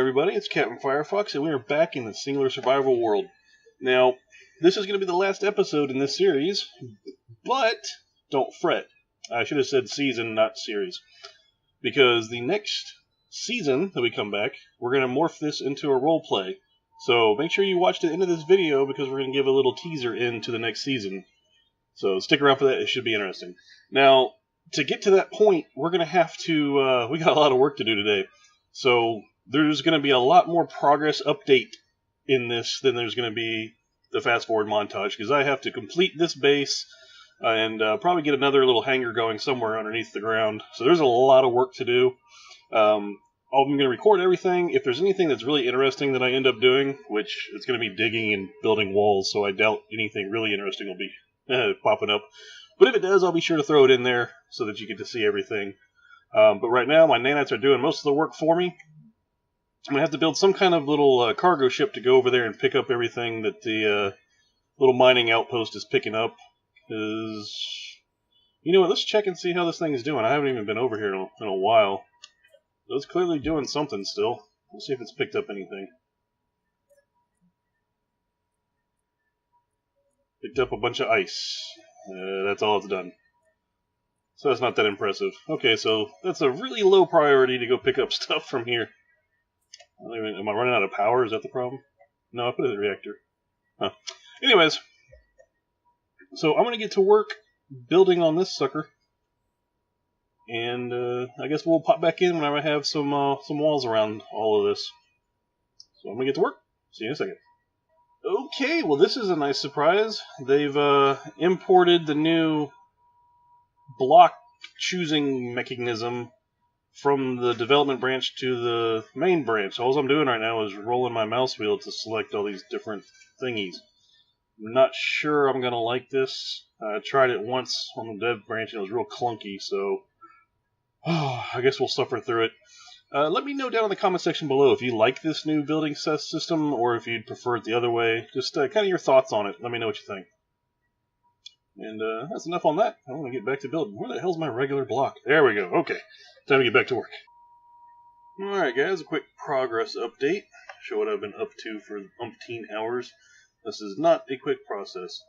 everybody, it's Captain Firefox, and we are back in the singular survival world. Now, this is going to be the last episode in this series, but don't fret. I should have said season, not series. Because the next season that we come back, we're going to morph this into a role play. So make sure you watch the end of this video because we're going to give a little teaser into the next season. So stick around for that, it should be interesting. Now, to get to that point, we're going to have to, we got a lot of work to do today. So there's going to be a lot more progress update in this than there's going to be the fast forward montage, because I have to complete this base and probably get another little hangar going somewhere underneath the ground. So there's a lot of work to do. I'm going to record everything. If there's anything that's really interesting that I end up doing, which it's going to be digging and building walls, so I doubt anything really interesting will be popping up. But if it does, I'll be sure to throw it in there so that you get to see everything. But right now, my nanites are doing most of the work for me. I'm going to have to build some kind of little cargo ship to go over there and pick up everything that the little mining outpost is picking up. You know what, let's check and see how this thing is doing. I haven't even been over here in a while. It's clearly doing something still. We'll see if it's picked up anything. Picked up a bunch of ice. That's all it's done. So that's not that impressive. Okay, so that's a really low priority to go pick up stuff from here. Am I running out of power? Is that the problem? No, I put it in the reactor. Huh. Anyways, so I'm going to get to work building on this sucker. And I guess we'll pop back in whenever I have some walls around all of this. So I'm going to get to work. See you in a second. Okay, well this is a nice surprise. They've imported the new block choosing mechanism from the development branch to the main branch. All I'm doing right now is rolling my mouse wheel to select all these different thingies. I'm not sure I'm going to like this. I tried it once on the dev branch and it was real clunky, so I guess we'll suffer through it. Let me know down in the comment section below if you like this new building system or if you'd prefer it the other way. Just kind of your thoughts on it. Let me know what you think. And that's enough on that. I want to get back to building. Where the hell's my regular block? There we go. Okay. Time to get back to work. Alright guys, a quick progress update. Show what I've been up to for umpteen hours. This is not a quick process.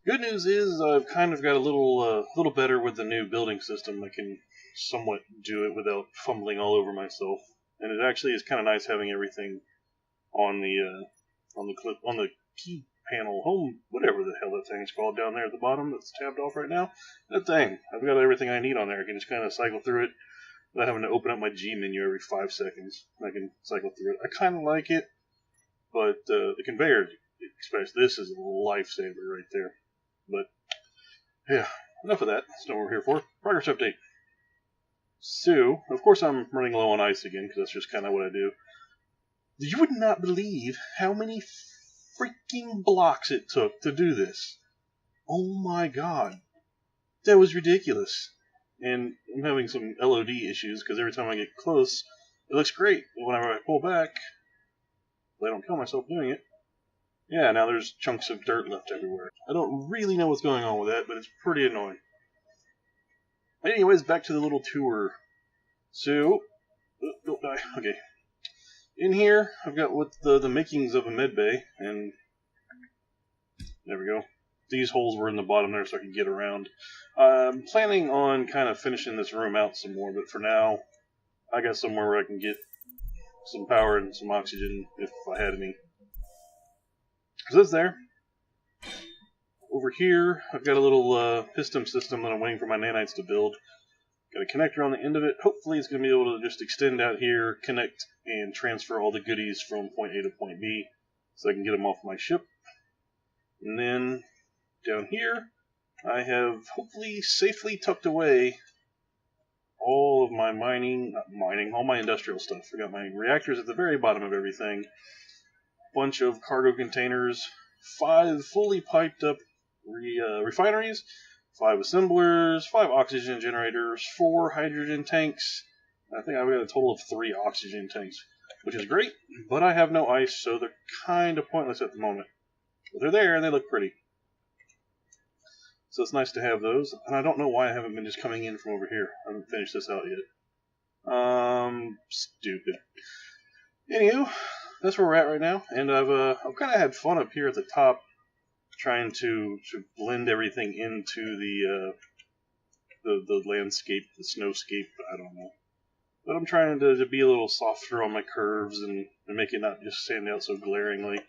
Good news is I've kind of got a little better with the new building system. I can somewhat do it without fumbling all over myself. And it actually is kind of nice having everything on the key panel, home, whatever the hell that thing's called down there at the bottom that's tabbed off right now. That thing. I've got everything I need on there. I can just kind of cycle through it without having to open up my G menu every 5 seconds. I can cycle through it. I kind of like it, but the conveyor, especially this, is a lifesaver right there. But, yeah, enough of that. That's not what we're here for. Progress update. So, of course I'm running low on ice again, because that's just kind of what I do. You would not believe how many freaking blocks it took to do this. Oh my god. That was ridiculous. And I'm having some LOD issues, because every time I get close, it looks great. But whenever I pull back, I don't kill myself doing it. Yeah, now there's chunks of dirt left everywhere. I don't really know what's going on with that, but it's pretty annoying. Anyways, back to the little tour. So, don't die. Okay. In here, I've got what the makings of a med bay, and there we go. These holes were in the bottom there so I could get around. I'm planning on kind of finishing this room out some more, but for now, I got somewhere where I can get some power and some oxygen if I had any. So that's there. Over here, I've got a little piston system that I'm waiting for my nanites to build. Got a connector on the end of it. Hopefully it's going to be able to just extend out here, connect, and transfer all the goodies from point A to point B so I can get them off my ship. And then down here, I have hopefully safely tucked away all of my all my industrial stuff. I got my reactors at the very bottom of everything. Bunch of cargo containers, 5 fully piped up refineries, 5 assemblers, 5 oxygen generators, 4 hydrogen tanks. I think I've got a total of 3 oxygen tanks, which is great, but I have no ice, so they're kind of pointless at the moment. But they're there and they look pretty. So it's nice to have those, and I don't know why I haven't been just coming in from over here. I haven't finished this out yet. Stupid. Anywho, that's where we're at right now, and I've kind of had fun up here at the top, trying to blend everything into the landscape, the snowscape. I don't know, but I'm trying to be a little softer on my curves and make it not just stand out so glaringly.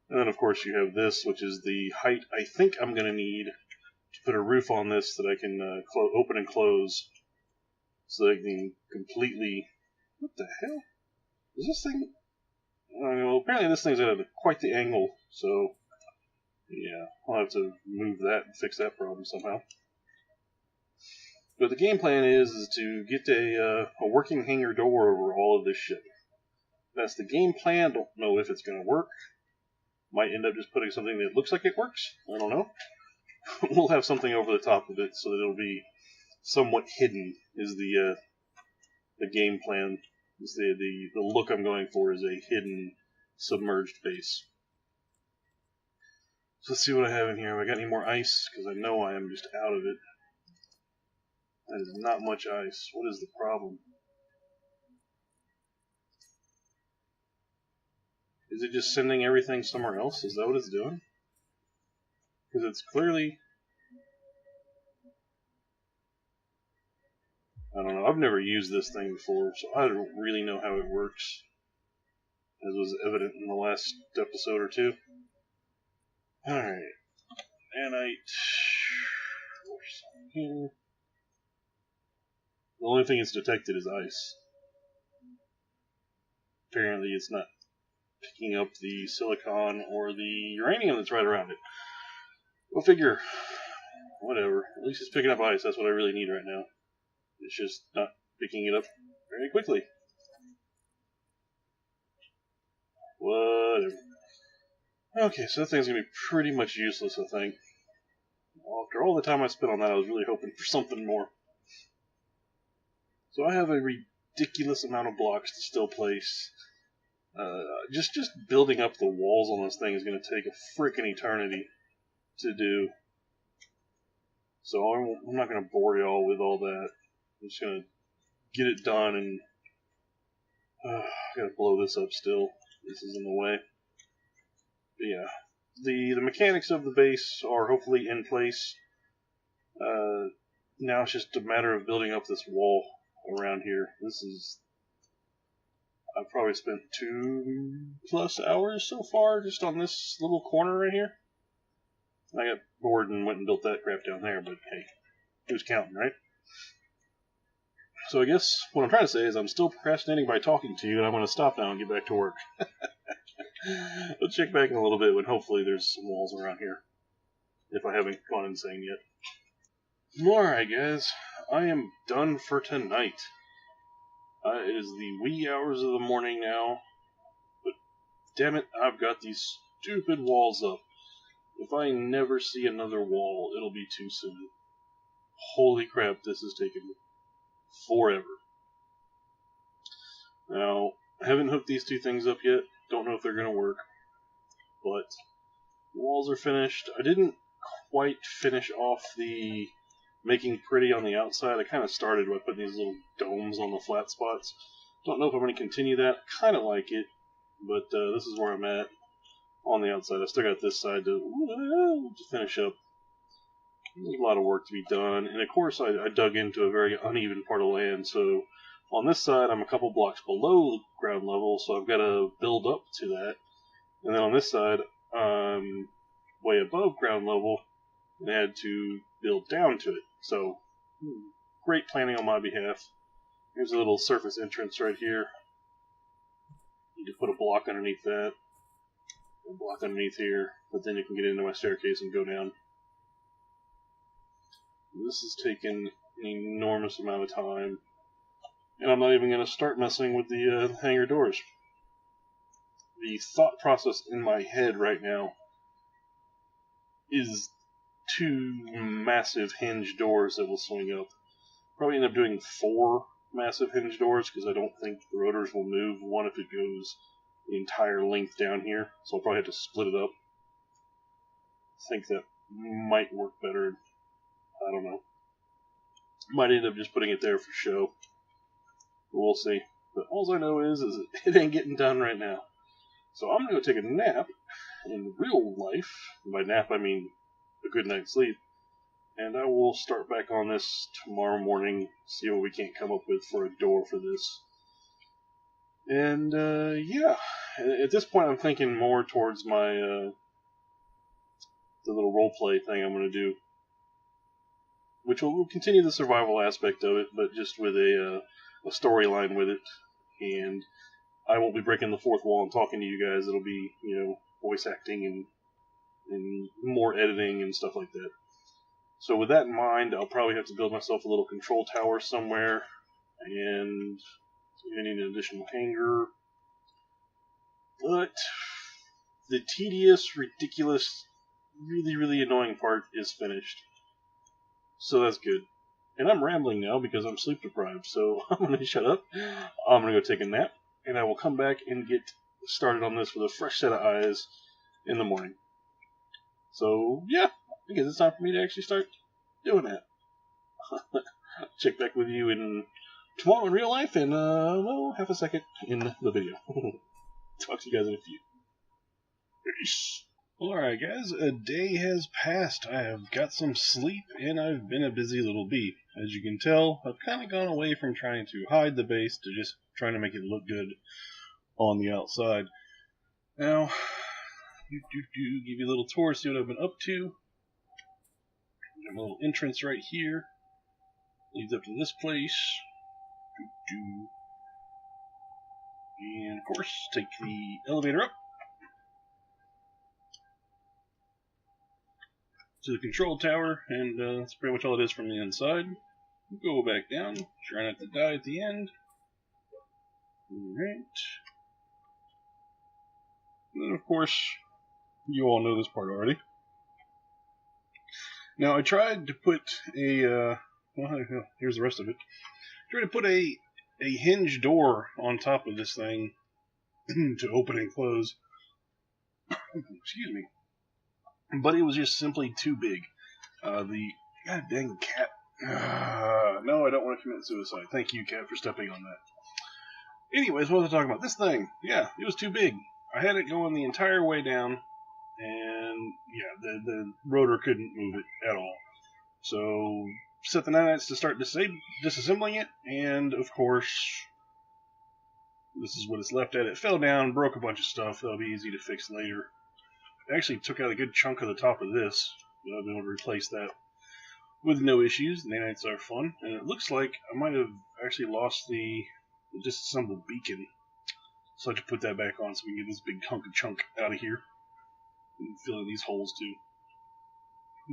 And then of course you have this, which is the height I think I'm gonna need to put a roof on this that I can open and close, so that I can completely. What the hell is this thing? I don't know. Apparently this thing's at quite the angle, so yeah, I'll have to move that and fix that problem somehow. But the game plan is to get a working hangar door over all of this shit. That's the game plan. Don't know if it's going to work. Might end up just putting something that looks like it works. I don't know. We'll have something over the top of it so that it'll be somewhat hidden. Is the game plan? Is the look I'm going for is a hidden, submerged base. So let's see what I have in here. Have I got any more ice? Because I know I am just out of it. That is not much ice. What is the problem? Is it just sending everything somewhere else? Is that what it's doing? Because it's clearly... I don't know. I've never used this thing before, so I don't really know how it works, as was evident in the last episode or two. Alright. Nanite. Here. The only thing it's detected is ice. Apparently it's not picking up the silicon or the uranium that's right around it. Go figure. Whatever. At least it's picking up ice. That's what I really need right now. It's just not picking it up very quickly. Whatever. Okay, so that thing's going to be pretty much useless, I think. After all the time I spent on that, I was really hoping for something more. So I have a ridiculous amount of blocks to still place. Just building up the walls on this thing is going to take a freaking eternity to do. So I'm not going to bore y'all with all that. I'm just going to get it done, and I gotta blow this up still. This is in the way. But yeah, the mechanics of the base are hopefully in place. Now it's just a matter of building up this wall around here. I've probably spent 2+ hours so far just on this little corner right here. I got bored and went and built that crap down there, but hey, who's counting, right? So I guess what I'm trying to say is I'm still procrastinating by talking to you, and I'm going to stop now and get back to work. Let's check back in a little bit when hopefully there's some walls around here, if I haven't gone insane yet. Alright guys, I am done for tonight. It is the wee hours of the morning now, but damn it, I've got these stupid walls up. If I never see another wall, it'll be too soon. Holy crap, this has taken forever. Now, I haven't hooked these two things up yet. Don't know if they're going to work. But the walls are finished. I didn't quite finish off the making pretty on the outside. I kind of started by putting these little domes on the flat spots. Don't know if I'm going to continue that. Kind of like it. But this is where I'm at on the outside. I still got this side to finish up. There's a lot of work to be done. And of course I dug into a very uneven part of land. So on this side I'm a couple blocks below ground level. So I've got to build up to that. And then on this side, way above ground level, and I had to build down to it. So, great planning on my behalf. Here's a little surface entrance right here. Need to put a block underneath that, a block underneath here, but then you can get into my staircase and go down. This has taken an enormous amount of time, and I'm not even going to start messing with the hangar doors. The thought process in my head right now is 2 massive hinge doors that will swing up. Probably end up doing 4 massive hinge doors because I don't think the rotors will move. One if it goes the entire length down here, so I'll probably have to split it up. I think that might work better. I don't know. Might end up just putting it there for show. But we'll see. But all I know is it ain't getting done right now. So I'm going to go take a nap in real life. By nap, I mean a good night's sleep. And I will start back on this tomorrow morning, see what we can't come up with for a door for this. And, yeah. At this point, I'm thinking more towards my, the little roleplay thing I'm going to do. Which will continue the survival aspect of it, but just with a storyline with it. And I won't be breaking the fourth wall and talking to you guys. It'll be, voice acting and more editing and stuff like that. So with that in mind, I'll probably have to build myself a little control tower somewhere, and I need an additional hangar. But the tedious, ridiculous, really, really annoying part is finished. So that's good. And I'm rambling now because I'm sleep deprived, so I'm going to shut up. I'm going to go take a nap, and I will come back and get started on this with a fresh set of eyes in the morning. So, yeah, I guess it's time for me to actually start doing that. Check back with you tomorrow in real life, and, half a second in the video. Talk to you guys in a few. Peace. Alright guys, a day has passed. I have got some sleep, and I've been a busy little bee. As you can tell, I've kind of gone away from trying to hide the base to just trying to make it look good on the outside. Now, give you a little tour, see what I've been up to. Got a little entrance right here. Leads up to this place. And of course, take the elevator up to the control tower, and that's pretty much all it is from the inside. Go back down, try not to die at the end. Alright. And then of course, you all know this part already. Now I tried to put a, here's the rest of it. Tried to put a hinge door on top of this thing to open and close. Excuse me. But it was just simply too big. The god dang cat. No, I don't want to commit suicide. Thank you, cat, for stepping on that. Anyways, what was I talking about? This thing. Yeah, it was too big. I had it going the entire way down, and yeah, the rotor couldn't move it at all. So, set the nanites to start disassembling it, and of course, this is what it's left at. It fell down, broke a bunch of stuff. That'll be easy to fix later. I actually took out a good chunk of the top of this, but I've been able to replace that with no issues. The nanites are fun, and it looks like I might have actually lost the disassembled beacon, so I have to put that back on so we can get this big hunk of chunk out of here and fill in these holes too.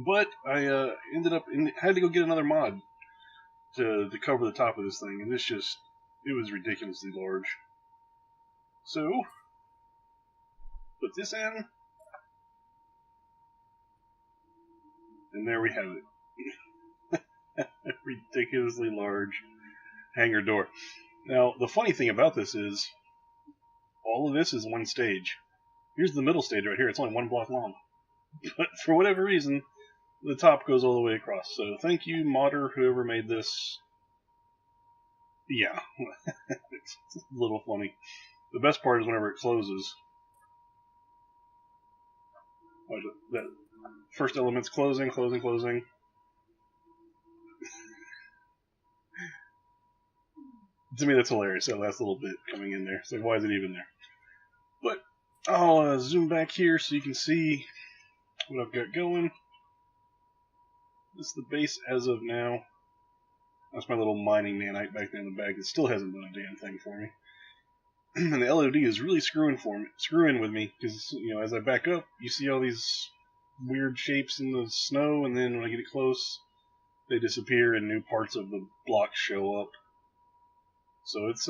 But I ended up had to go get another mod to cover the top of this thing, and it was ridiculously large. So put this in. And there we have it. Ridiculously large hangar door. Now, the funny thing about this is, all of this is one stage. Here's the middle stage right here. It's only 1 block long. But for whatever reason, the top goes all the way across. So thank you, modder, whoever made this. Yeah, it's a little funny. The best part is whenever it closes. That first element's closing. To me, that's hilarious, that last little bit coming in there. It's like, why is it even there? But I'll zoom back here so you can see what I've got going. This is the base as of now. That's my little mining nanite back there in the back. It still hasn't done a damn thing for me. And the LOD is really screwing with me, because, as I back up, you see all these weird shapes in the snow, and then when I get it close, they disappear and new parts of the block show up. So it's,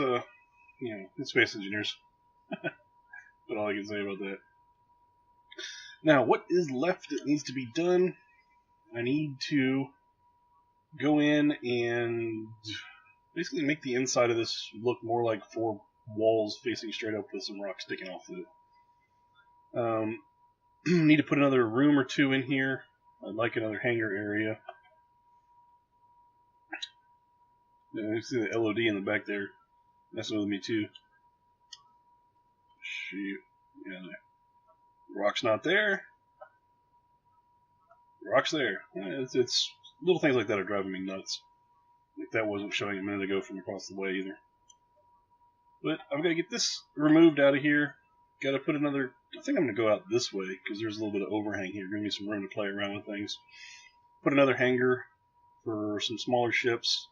it's Space Engineers. That's all I can say about that. Now, what is left that needs to be done? I need to go in and basically make the inside of this look more like 4 walls facing straight up with some rock sticking off of it. Need to put another room or 2 in here. I'd like another hangar area. You see the LOD in the back there. messing with me too. Shoot. Yeah, the rock's not there. The rock's there. It's little things like that are driving me nuts. Like that wasn't showing a minute ago from across the way either. But I've got to get this removed out of here. Got to put another... I think I'm going to go out this way because there's a little bit of overhang here. Give me some room to play around with things. Put another hangar for some smaller ships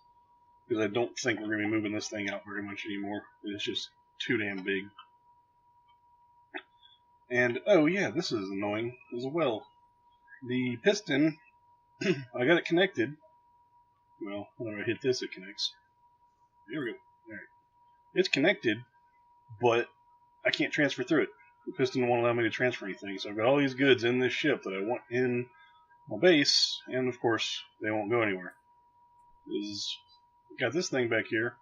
because I don't think we're going to be moving this thing out very much anymore. It's just too damn big. And, oh yeah, this is annoying as well. The piston, I got it connected. Well, whenever I hit this, it connects. There we go. Alright. It's connected, but I can't transfer through it. The piston won't allow me to transfer anything. So I've got all these goods in this ship that I want in my base, and of course, they won't go anywhere. Got this thing back here.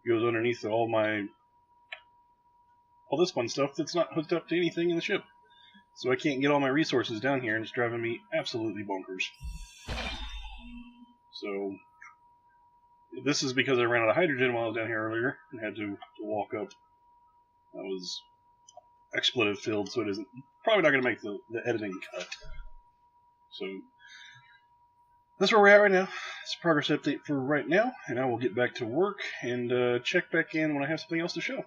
It goes underneath all this fun stuff that's not hooked up to anything in the ship. So I can't get all my resources down here, and it's driving me absolutely bonkers. So this is because I ran out of hydrogen while I was down here earlier and had to walk up. I was expletive filled, so it isn't probably not going to make the editing cut. So that's where we're at right now. It's a progress update for right now, and I will get back to work and check back in when I have something else to show.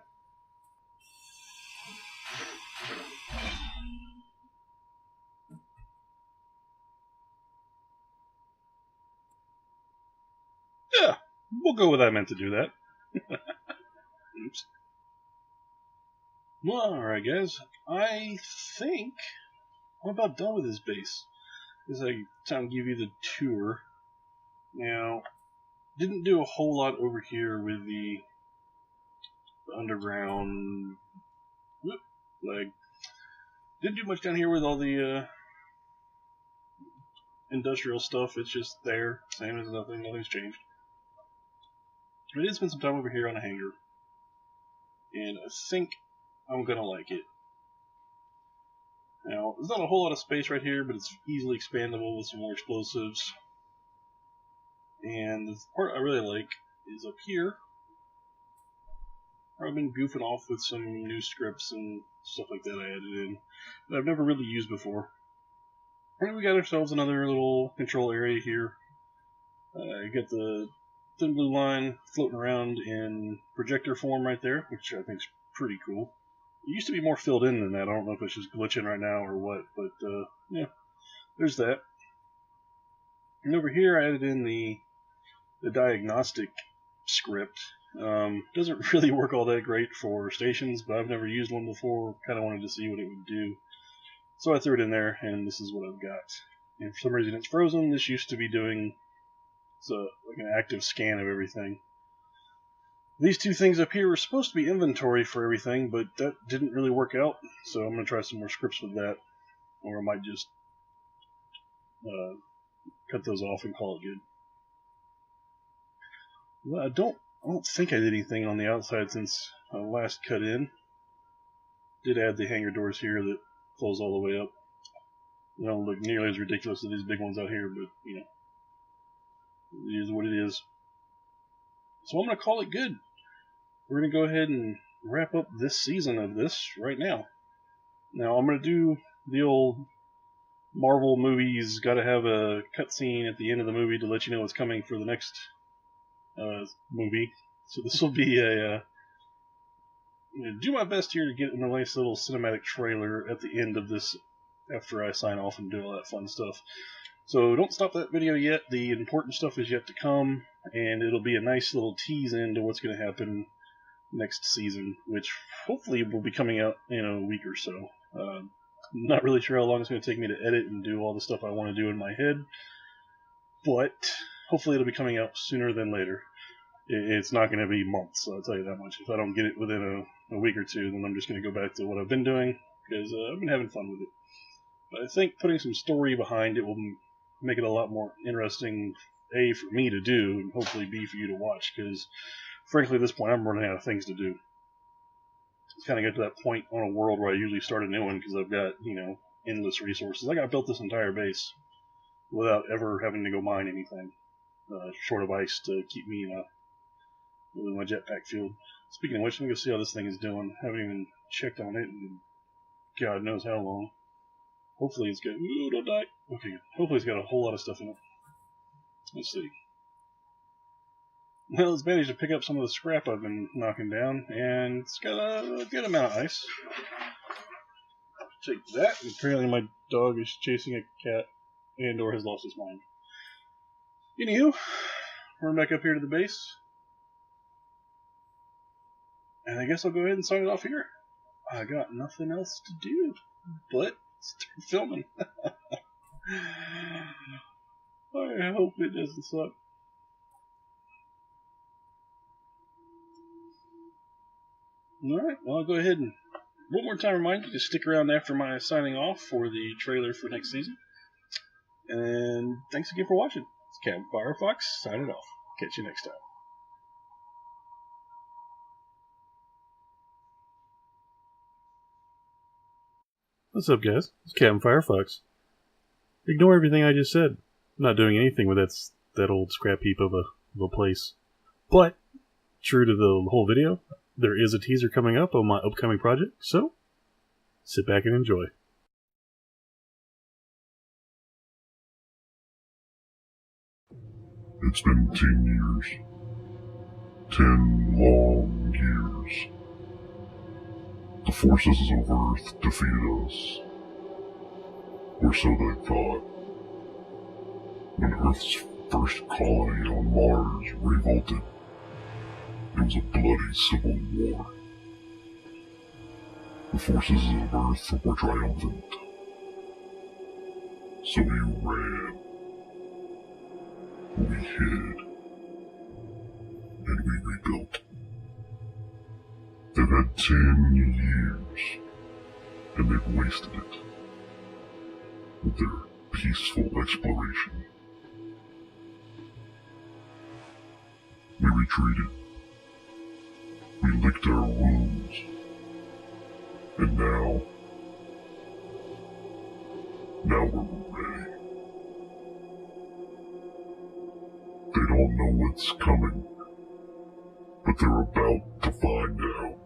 Yeah, we'll go with I meant to do that. Oops. Well, alright guys, I think I'm about done with this base. This is time to give you the tour. Now, didn't do a whole lot over here with the underground leg. Didn't do much down here with all the industrial stuff. It's just there, same as nothing. Nothing's changed. I did spend some time over here on a hangar, and I think I'm gonna like it. Now, there's not a whole lot of space right here, but it's easily expandable with some more explosives. And the part I really like is up here. I've been goofing off with some new scripts and stuff like that I added in that I've never really used before. And we got ourselves another little control area here. You got the thin blue line floating around in projector form right there, which I think is pretty cool. It used to be more filled in than that. I don't know if it's just glitching right now or what, but yeah, there's that. And over here I added in the diagnostic script. Doesn't really work all that great for stations, but I've never used one before. Kind of wanted to see what it would do. So I threw it in there, and this is what I've got. And for some reason it's frozen. This used to be doing like an active scan of everything. These two things up here were supposed to be inventory for everything, but that didn't really work out. So I'm going to try some more scripts with that. Or I might just cut those off and call it good. Well, I don't think I did anything on the outside since I last cut in. Did add the hangar doors here that close all the way up. They don't look nearly as ridiculous as these big ones out here, but you know, it is what it is. So I'm going to call it good. We're going to go ahead and wrap up this season of this right now. Now I'm going to do the old Marvel movies, got to have a cutscene at the end of the movie to let you know what's coming for the next movie. So this will be I'm going to do my best here to get a nice little cinematic trailer at the end of this after I sign off and do all that fun stuff. So don't stop that video yet. The important stuff is yet to come, and it'll be a nice little tease into what's going to happen next season, which hopefully will be coming out in a week or so. Not really sure how long it's going to take me to edit and do all the stuff I want to do in my head, but hopefully it'll be coming out sooner than later. It's not going to be months, so I'll tell you that much. If I don't get it within a week or two, then I'm just going to go back to what I've been doing, because I've been having fun with it. But I think putting some story behind it will make it a lot more interesting, A, for me to do, and hopefully B, for you to watch, because frankly at this point I'm running out of things to do. It's kind of get to that point on a world where I usually start a new one, because I've got, you know, endless resources. I built this entire base without ever having to go mine anything, short of ice to keep me with my jetpack fueled. Speaking of which, let me go see how this thing is doing. I haven't even checked on it in God knows how long. Hopefully it's got... Ooh, don't die! Okay, hopefully it's got a whole lot of stuff in it. Let's see. Well, it's managed to pick up some of the scrap I've been knocking down, and it's got a good amount of ice. Take that. Apparently my dog is chasing a cat and or has lost his mind. Anywho, we're back up here to the base. And I guess I'll go ahead and sign it off here. I got nothing else to do but start filming. I hope it doesn't suck. Alright, well I'll go ahead and one more time remind you to stick around after my signing off for the trailer for next season. And thanks again for watching. It's Capt Firefox signing off. Catch you next time. What's up, guys? It's Capt Firefox. Ignore everything I just said. I'm not doing anything with that old scrap heap of a place. But, true to the whole video, there is a teaser coming up on my upcoming project, so sit back and enjoy. It's been 10 years. 10 long years. The forces of Earth defeated us. Or so they thought. When Earth's first colony on Mars revolted, it was a bloody civil war. The forces of Earth were triumphant. So we ran. We hid. And we rebuilt. They've had 10 years, and they've wasted it with their peaceful exploration. We retreated. We licked our wounds. And now we're ready. They don't know what's coming, but they're about to find out.